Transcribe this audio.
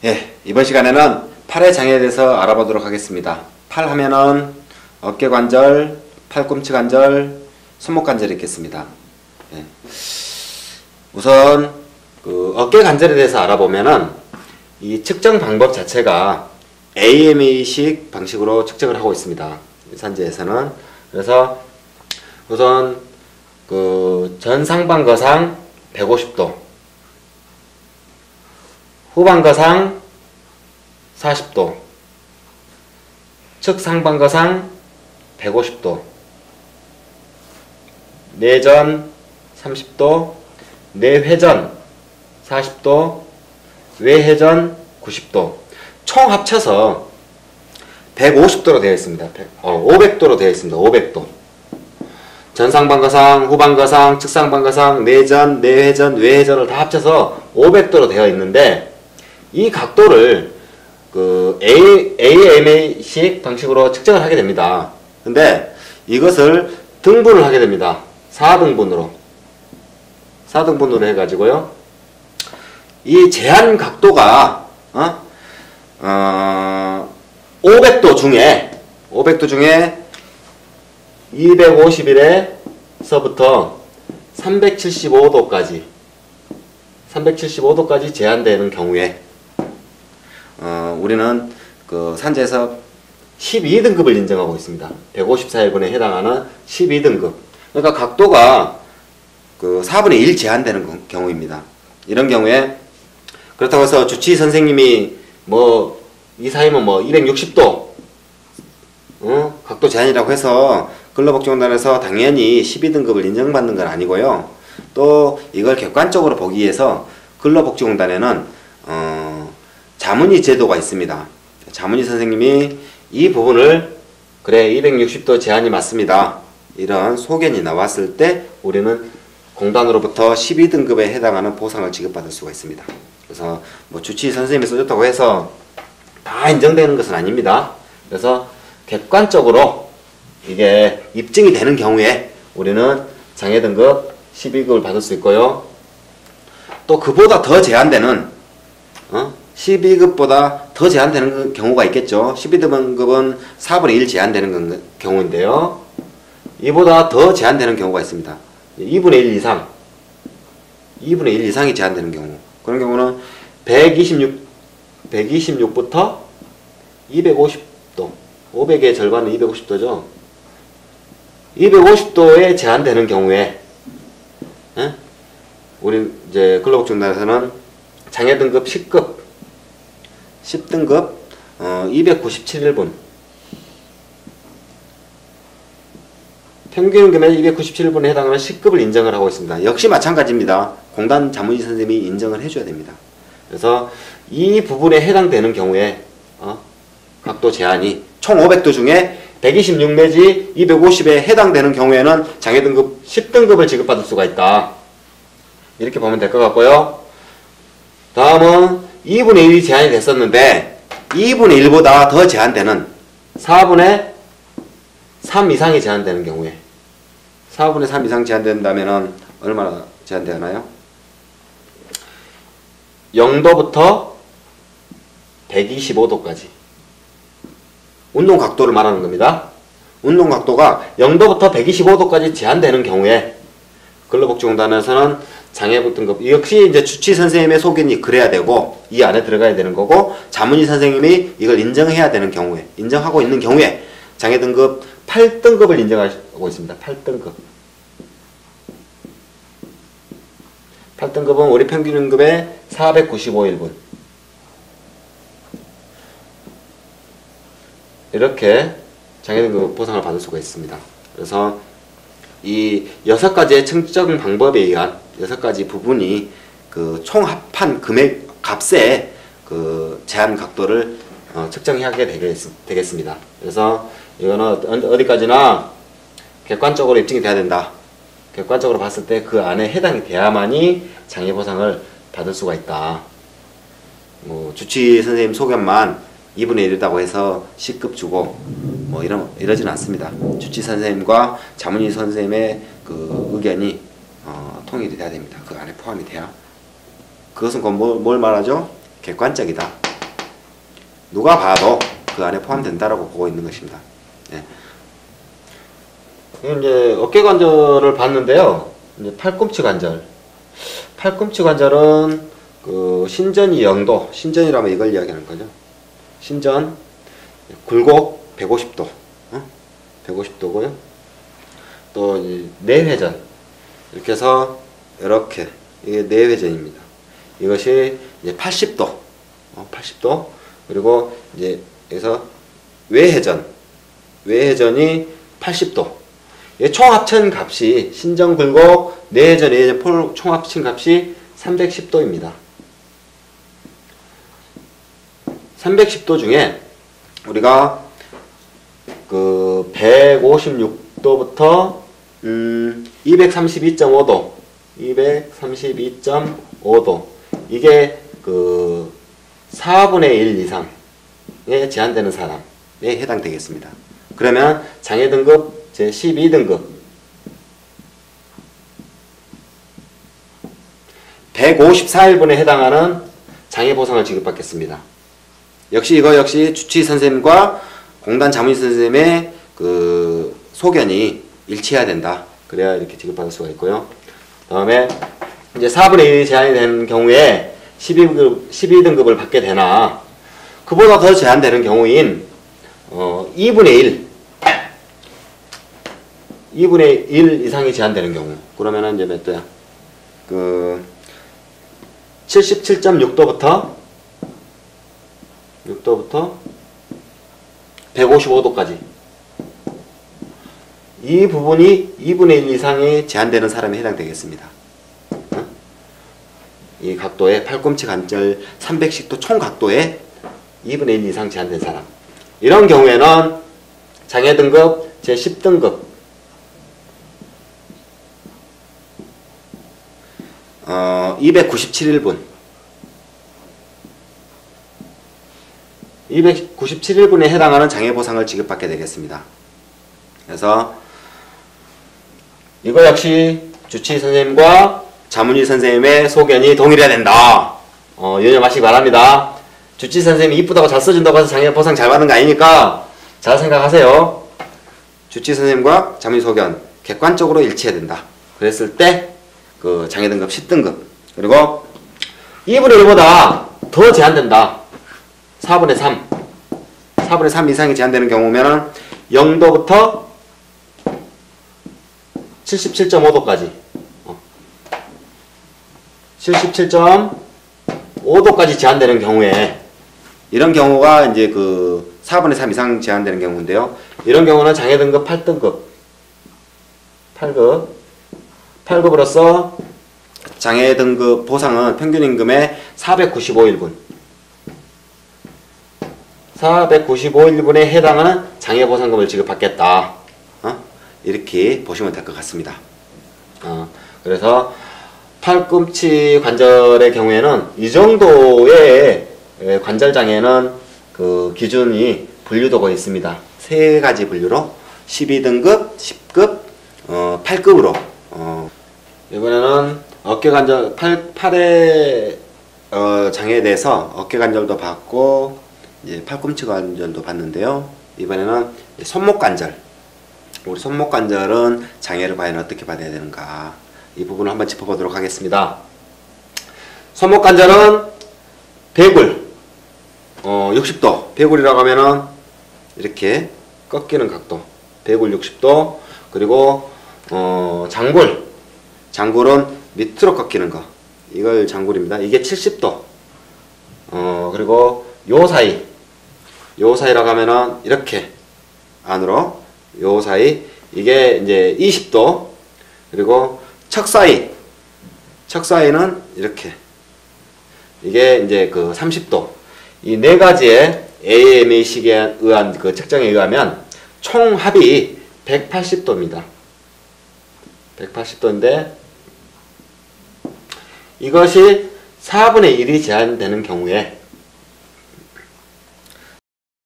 예, 이번 시간에는 팔의 장애에 대해서 알아보도록 하겠습니다. 팔 하면은 어깨 관절, 팔꿈치 관절, 손목 관절이 있겠습니다. 예. 우선 어깨 관절에 대해서 알아보면은 이 측정 방법 자체가 AMA식 방식으로 측정을 하고 있습니다. 산지에서는. 그래서 우선 전상반거상 150도, 후반거상 40도, 측상반거상 150도, 내전 30도, 내회전 40도, 외회전 90도, 총 합쳐서 150도로 되어 있습니다. 500도로 되어 있습니다. 500도. 전상반거상, 후반거상, 측상반거상, 내전, 내회전, 외회전을 다 합쳐서 500도로 되어 있는데, 이 각도를 AMA식 방식으로 측정을 하게 됩니다. 근데 이것을 등분을 하게 됩니다. 4등분으로 해가지고요. 이 제한 각도가 500도 중에 251에서부터 375도까지 제한되는 경우에 우리는 산지에서 12등급을 인정하고 있습니다. 154일분에 해당하는 12등급. 그러니까 각도가 4분의 1 제한되는 경우입니다. 이런 경우에 그렇다고 해서 주치 선생님이 이사이면 260도 각도 제한이라고 해서 근로복지공단에서 당연히 12등급을 인정받는 건 아니고요. 또 이걸 객관적으로 보기 위해서 근로복지공단에는 자문위 제도가 있습니다. 자문위 선생님이 이 부분을 260도 제한이 맞습니다. 이런 소견이 나왔을 때 우리는 공단으로부터 12등급에 해당하는 보상을 지급받을 수가 있습니다. 그래서 주치 선생님이 써줬다고 해서 다 인정되는 것은 아닙니다. 그래서 객관적으로 이게 입증이 되는 경우에 우리는 장애 등급 12급을 받을 수 있고요. 또 그보다 더 제한되는 12급보다 더 제한되는 경우가 있겠죠. 12등급은 4분의 1 제한되는 경우인데요. 이보다 더 제한되는 경우가 있습니다. 2분의 1 이상 2분의 1 이상이 제한되는 경우, 그런 경우는 126부터 250도, 500의 절반은 250도죠. 250도에 제한되는 경우에 우리 이제 근로복지공단에서는 장애 등급 10등급 297일분, 평균 금액 297일분에 해당하는 10급을 인정을 하고 있습니다. 역시 마찬가지입니다. 공단 자문위 선생님이 인정을 해줘야 됩니다. 그래서 이 부분에 해당되는 경우에 각도 제한이 총 500도 중에 126 내지 250에 해당되는 경우에는 장애 등급 10등급을 지급받을 수가 있다. 이렇게 보면 될 것 같고요. 다음은 2분의 1이 제한이 됐었는데 2분의 1보다 더 제한되는 4분의 3 이상이 제한되는 경우에, 4분의 3 이상 제한된다면 얼마나 제한되나요? 0도부터 125도까지. 운동 각도를 말하는 겁니다. 운동 각도가 0도부터 125도까지 제한되는 경우에 근로복지공단에서는 장애부 등급, 역시 이제 주치 선생님의 소견이 그래야 되고 이 안에 들어가야 되는 거고, 자문위 선생님이 이걸 인정해야 되는 경우에, 인정하고 있는 경우에 장애 등급 8등급을 인정하고 있습니다. 8등급. 8등급은 우리 평균임금의 495일분. 이렇게 장애등급 보상을 받을 수가 있습니다. 그래서 이 6가지의 측정 방법에 의한 6가지 부분이 총 합한 금액 값에 제한 각도를 측정하게 되겠습니다. 그래서 이거는 어디까지나 객관적으로 입증이 돼야 된다. 객관적으로 봤을 때 그 안에 해당이 돼야만이 장애보상을 받을 수가 있다. 주치 선생님 소견만 2분의 1이라고 해서 C급 주고 이러지는 않습니다. 주치 선생님과 자문위 선생님의 의견이 통일이 돼야 됩니다. 그 안에 포함이 돼야. 그것은 뭘 말하죠? 객관적이다. 누가 봐도 그 안에 포함된다라고 보고 있는 것입니다. 예. 이제 어깨 관절을 봤는데요. 이제 팔꿈치 관절. 팔꿈치 관절은 그 신전이 0도, 신전이라면 이걸 이야기하는 거죠. 신전, 굴곡 150도, 150도고요. 또 내회전, 이렇게 해서 이렇게 이게 내회전입니다. 이것이 이제 80도, 80도. 그리고 이제 여기서 외회전, 외회전이 80도. 총 합친 값이 신전, 굴곡, 내회전, 외회전 총 합친 값이 310도입니다. 310도 중에 우리가 그 156도부터 232.5도, 232.5도 이게 그 4분의 1 이상에 제한되는 사람에 해당되겠습니다. 그러면 장애 등급 제 12등급 154일분에 해당하는 장애 보상을 지급받겠습니다. 역시 이거 역시 주치의 선생님과 공단 자문의 선생님의 그 소견이 일치해야 된다. 그래야 이렇게 지급받을 수가 있고요. 다음에 이제 4분의 1이 제한이 되는 경우에 12등급을 받게 되나 그보다 더 제한되는 경우인 2분의 1 이상이 제한되는 경우 그러면은 이제 몇 도야? 그 77.6도부터 155도까지 이 부분이 2분의 1 이상이 제한되는 사람에 해당되겠습니다. 이 각도의 팔꿈치 관절 310도 총 각도에 2분의 1 이상 제한된 사람 이런 경우에는 장애 등급 제 10등급 297일분 297일분에 해당하는 장애 보상을 지급받게 되겠습니다. 그래서 이거 역시 주치의 선생님과 자문의 선생님의 소견이 동일해야 된다. 유념하시기 바랍니다. 주치의 선생님이 이쁘다고 잘 써준다고 해서 장애 보상 잘 받는 거 아니니까 잘 생각하세요. 주치의 선생님과 자문의 소견 객관적으로 일치해야 된다. 그랬을 때 그 장애 등급 10등급 그리고 2분의 1보다 더 제한된다. 4분의 3 이상이 제한되는 경우면 0도부터 77.5도까지 77.5도까지 제한되는 경우에 이런 경우가 이제 그 4분의 3 이상 제한되는 경우인데요. 이런 경우는 장애 등급 8등급 8급으로서 장애 등급 보상은 평균 임금의 495일분 495일분에 해당하는 장애 보상금을 지급받겠다. 이렇게 보시면 될 것 같습니다. 그래서 팔꿈치 관절의 경우에는 이 정도의 관절 장애는 그 기준이 분류되고 있습니다. 세 가지 분류로 12등급, 10급, 8급으로 이번에는 어깨 관절 팔의 장애에 대해서 어깨 관절도 봤고 이제 팔꿈치 관절도 봤는데요. 이번에는 손목 관절. 우리 손목 관절은 장애를 과연 어떻게 받아야 되는가 이 부분을 한번 짚어보도록 하겠습니다. 손목 관절은 배굴 60도 배굴이라고 하면은 이렇게 꺾이는 각도 배굴 60도 그리고 장굴은 밑으로 꺾이는 거 이걸 장굴입니다. 이게 70도 그리고 요 사이라고 하면은 이렇게 안으로 요 사이 이게 이제 20도 그리고 척 사이는 이렇게 이게 이제 그 30도 이 네 가지의 AMA식에 의한 그 측정에 의하면 총 합이 180도입니다. 180도인데 이것이 4분의 1이 제한되는 경우에